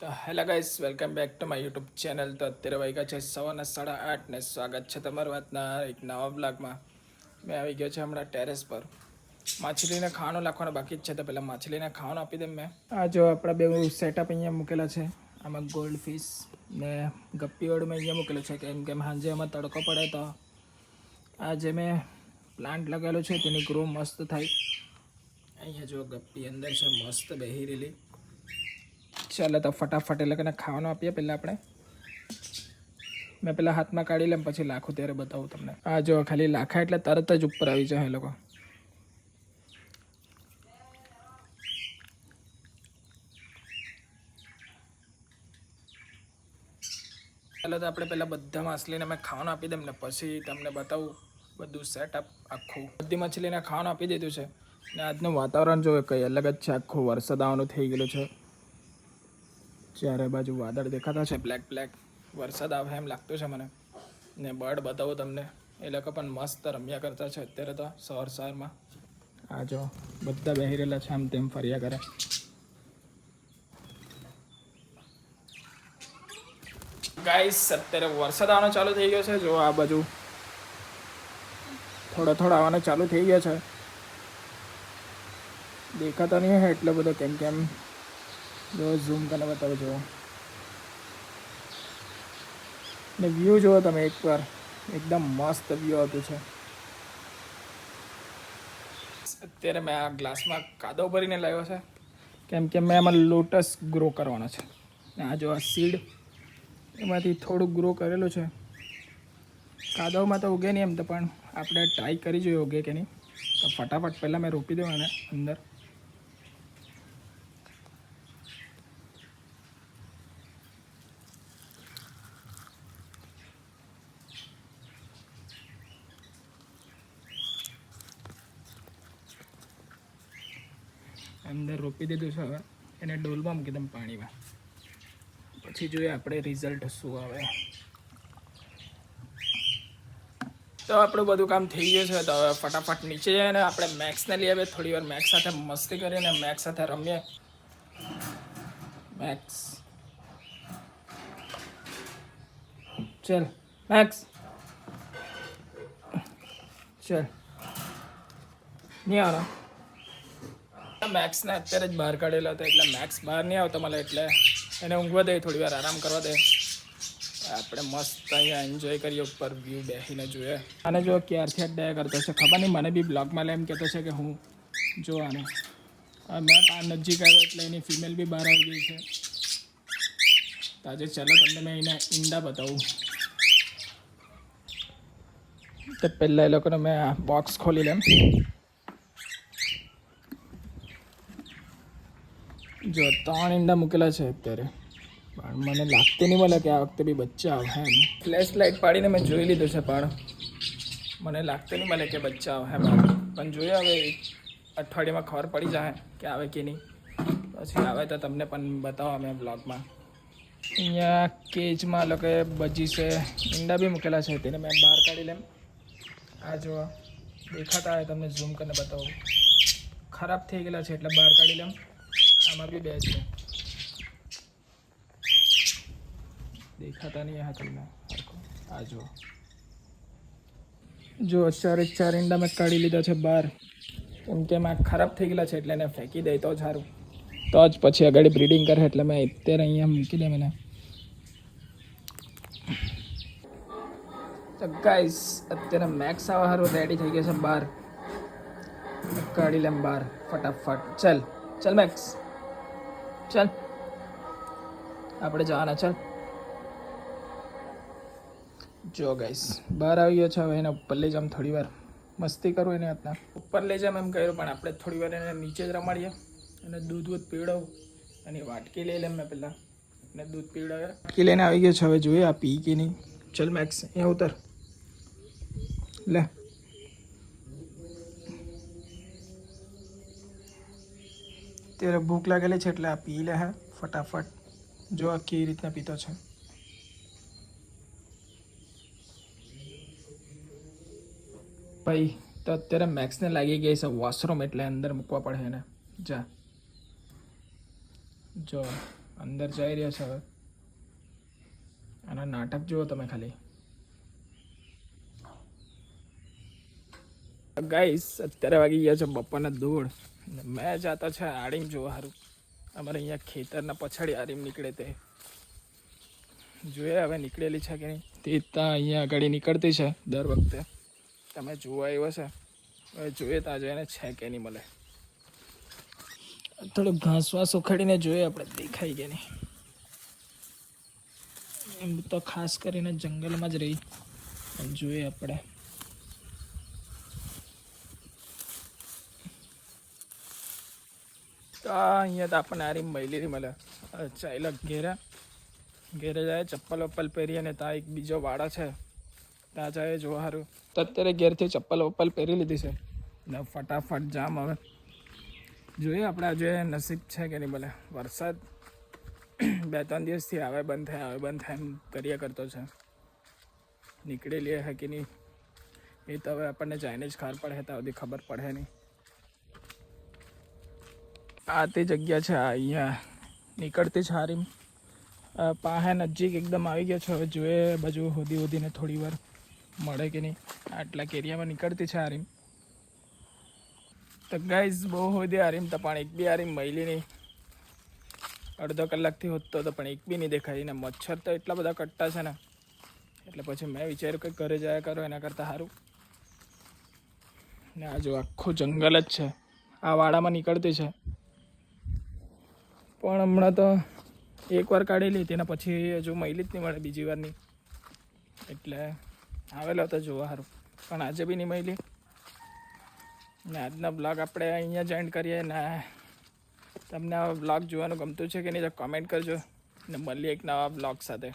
તો hello guys, welcome back to my YouTube channel. તો અત્યારે વાગ્યા છે 8:15 ને સ્વાગત છે તમારું આજના એક નવા બ્લોગમાં. મેં આવી ગયો છે હમણાં ટેરેસ પર. માછલીને ખાવાનું નાખવાનું બાકી જ છે, તો પહેલાં માછલીને ખાવાનું આપી દઉં મેં. આ જો આપણા બે સેટઅપ અહીંયા મૂકેલા છે. આમાં ગોલ્ડ ફિશ ને ગપ્પીવાળું મેં અહીંયા મૂકેલું છે, કેમ કે સાંજે એમાં તડકો પડે તો આ જે મેં પ્લાન્ટ લગાવેલું છે તેની ગ્રો મસ્ત થાય. અહીંયા જો ગપ્પી અંદર છે, મસ્ત બેહી રહેલી. ચાલો તો ફટાફટ એ લોકોને ખાવાનું આપીએ. પહેલાં આપણે મેં પહેલાં હાથમાં કાઢી લઉં, પછી લાખું ત્યારે બતાવું તમને. આ જો ખાલી લાખા એટલે તરત જ ઉપર આવી જાય એ લોકો. ચાલો તો આપણે પહેલાં બધા માછલીને મેં ખાવાનું આપી દઉં ને પછી તમને બતાવું બધું સેટઅપ આખું. બધી માછલીને ખાવાનું આપી દીધું છે ને આજનું વાતાવરણ જો કંઈ અલગ જ છે. આખું વરસાદ આવવાનું થઈ ગયેલું છે. ચારે બાજુ વાદળ દેખાતા છે, બ્લેક બ્લેક. વરસાદ આવે એમ લાગતું છે મને. ને બર્ડ બતાવું તમને, એ લોકો પણ મસ્ત રમ્યા કરતા છે અત્યારે તો સવારમાં. આ જો બધા બેહી રહેલા છે, આમ તેમ ફર્યા કરે. ગાઈસ અત્યારે વરસાદ આવવાનો ચાલુ થઈ ગયો છે. જો આ બાજુ થોડો આવવાનો ચાલુ થઈ ગયો છે. દેખાતો નહીં હોય એટલો બધો, કેમ જો ઝૂમ કરીને બતાવો. જુઓ ને વ્યૂ જુઓ તમે એકવાર, એકદમ મસ્ત વ્યૂ આવતું છે. અત્યારે મેં આ ગ્લાસમાં કાદવ ભરીને લાવ્યો છે, કેમ કે મેં એમાં લોટસ ગ્રો કરવાનો છે. ને આ જો આ સીડ એમાંથી થોડુંક ગ્રો કરેલું છે. કાદવમાં તો ઉગે નહીં એમ તો, પણ આપણે ટ્રાય કરી જોઈએ ઉગે કે નહીં. તો ફટાફટ પહેલાં મેં રોપી દઉં એને અંદર. અંદર રોપી દીધું છે. હવે એને ડોલમાં મૂકી દઉં પાણીમાં, પછી જોઈએ આપણે રિઝલ્ટ શું આવે. તો આપણું બધું કામ થઈ ગયું છે. તો હવે ફટાફટ નીચે જઈએ ને આપણે મેક્સને લઈ આવીએ. થોડી વાર મેક્સ સાથે મસ્તી કરીએ ને મેક્સ સાથે રમીએ. મેક્સ ચલ, મેક્સ ચલ, નહીં આવવાનો. મેક્સને અત્યારે જ બહાર કાઢેલો હતો, એટલે મેક્સ બહાર નહીં આવતો મને, એટલે એને ઊંઘવા દે, થોડી વાર આરામ કરવા દે. આપણે મસ્ત અહીંયા એન્જોય કરીએ, ઉપર વ્યૂ બેસીને જોઈએ. અને જો ક્યારથી અડ્ડાયા કરતો છે ખબર નહીં, મને બી બ્લોગમાં એમ કહેતો છે કે હું જો આને મેં નજીક આવ્યો એટલે એની ફિમેલ બી બહાર આવી ગઈ છે. તો આજે ચાલો તમને મેં એના ઈંડા બતાવું. તો પહેલાં એ લોકોને મેં આ બોક્સ ખોલી લેમ. જો 3 ઈંડા મૂકેલા છે અત્યારે, પણ મને લાગતું નહીં મળે કે આ વખતે બી બચ્ચા આવે એમ. ફ્લેશ લાઇટ પાડીને મેં જોઈ લીધું છે, પણ મને લાગતું નહીં મળે કે બચ્ચા આવે એમ. પણ જોઈએ હવે અઠવાડિયામાં ખબર પડી જાય કે આવે કે નહીં. પછી આવે તો તમને પણ બતાવો અમે બ્લોગમાં. અહીંયા કેજમાં લોકોએ બજી છે, ઈંડા બી મૂકેલા છે, તેને મેં બહાર કાઢી લેમ. આ જો દેખાતા હોય તમને ઝૂમ કરીને બતાવું. ખરાબ થઈ ગયેલા છે એટલે બહાર કાઢી લેમ. આમાં બી 2 છે, દેખાતા નહીં હા તમને. આ જો 4 ઈંડા મેં કાઢી લીધા છે બહાર, કેમ કે એમાં ખરાબ થઈ ગયેલા છે એટલે એને ફેંકી દે તો જ સારું. તો જ પછી આગળ બ્રીડિંગ કરે, એટલે મેં અત્યારે અહીંયા મૂકી દે મને. તો ગાઈસ અત્યારે મેક્સ આવવા સારું રેડી થઈ ગયા છે બહાર. કાઢી લેમ બહાર ફટાફટ. ચાલ મેક્સ, ચાલ આપણે જવાના. ચાલ જો ગાઈસ બહાર આવી ગયો છે. હવે એને ઉપર લઈ જામ, થોડી વાર મસ્તી કરું એને હાથના. ઉપર લઈ જામ એમ કહ્યું, પણ આપણે થોડી વાર એને નીચે જ રમાડીએ અને દૂધ પીવડાવું. એની વાટકી લઈ લેમ મેં પહેલાં, અને દૂધ પીવડાવે. વાટકી લઈને આવી ગયો છે, હવે જોઈએ આ પી કે નહીં. ચાલ મેક્સ અહીંયા ઉતર લે. ત્યારે ભૂખ લાગેલી છે એટલે આ પી લે. હા ફટાફટ. જો આ કેવી રીતના પીતો છે. ભાઈ તો અત્યારે મેક્સને લાગી ગઈ છે વોશરૂમ, એટલે અંદર મૂકવા પડે એને. જા જો અંદર જઈ રહ્યા છે હવે. આના નાટક જુઓ તમે ખાલી. ગાઈસ અત્યારે વાગી ગયા છે બપોરના 2. મેં જાતો છે આડીમ જોવા સારું. અમારે અહીંયા ખેતરના પછાડી આરીમ નીકળે તે જોઈએ હવે નીકળેલી છે કે નહીં. તે ત્યાં અહીંયા આગળ નીકળતી છે દર વખતે. તમે જોવા આવ્યો છે હવે જોઈએ ત્યાં જોઈને છે કે નહીં મળે. થોડુંક ઘાસ વાસ ઉખાડીને જોઈએ આપણે દેખાય કે નહીં. એમ તો ખાસ કરીને જંગલમાં જ રહી જોઈએ આપણે. તો અહીંયા તો આપણને આરી મળી મળે. ચાલ્યા ઘેરે જાય ચપ્પલ વપ્પલ પહેરી અને ત્યાં એક બીજો વાડો છે ત્યાં જાય જોવા સારું. તો અત્યારે ઘેરથી ચપ્પલ વપ્પલ પહેરી લીધી છે ને ફટાફટ જામ હવે જોઈએ આપણે આજે નસીબ છે કે નહીં ભલે. વરસાદ 2-3 દિવસથી આવે બંધ થાય એમ કર્યા કરતો છે. નીકળેલી હે કે નહીં એ તો હવે આપણને જઈને જ ખબર પડે ત્યાં સુધી ખબર પડે નહીં. આ તે જગ્યા છે અહીંયા નીકળતી છે હારીમ. પાસે નજીક એકદમ આવી ગયો છે. હવે જોઈએ બાજુ હોદીને થોડી વાર મળે કે નહીં. આટલા કેરિયામાં નીકળતી છે હારીમ. તો ગાઈઝ બહુ હોદી હારીમ તો પણ એક બી હારીમ મળી નહીં. અડધો કલાકથી હોતો તો પણ એક બી નહીં દેખાય. ને મચ્છર તો એટલા બધા કટ્ટા છે ને એટલે પછી મેં વિચાર્યું કે ઘરે જયા કરો એના કરતાં સારું. ને આ જો આખું જંગલ જ છે. આ વાડામાં નીકળતી છે પણ હમણાં તો એકવાર કાઢેલી તેના પછી હજુ મળી જ નહીં મળે બીજી વારની. એટલે આવેલો તો જોવા સારું પણ આજે બી નહીં મળી. ને આજનો બ્લોગ આપણે અહીંયા જોઈન કરીએ. ને તમને આ બ્લોગ જોવાનું ગમતું છે કે નહીં તો કમેન્ટ કરજો. ને મળીએ એક નવા બ્લોગ સાથે.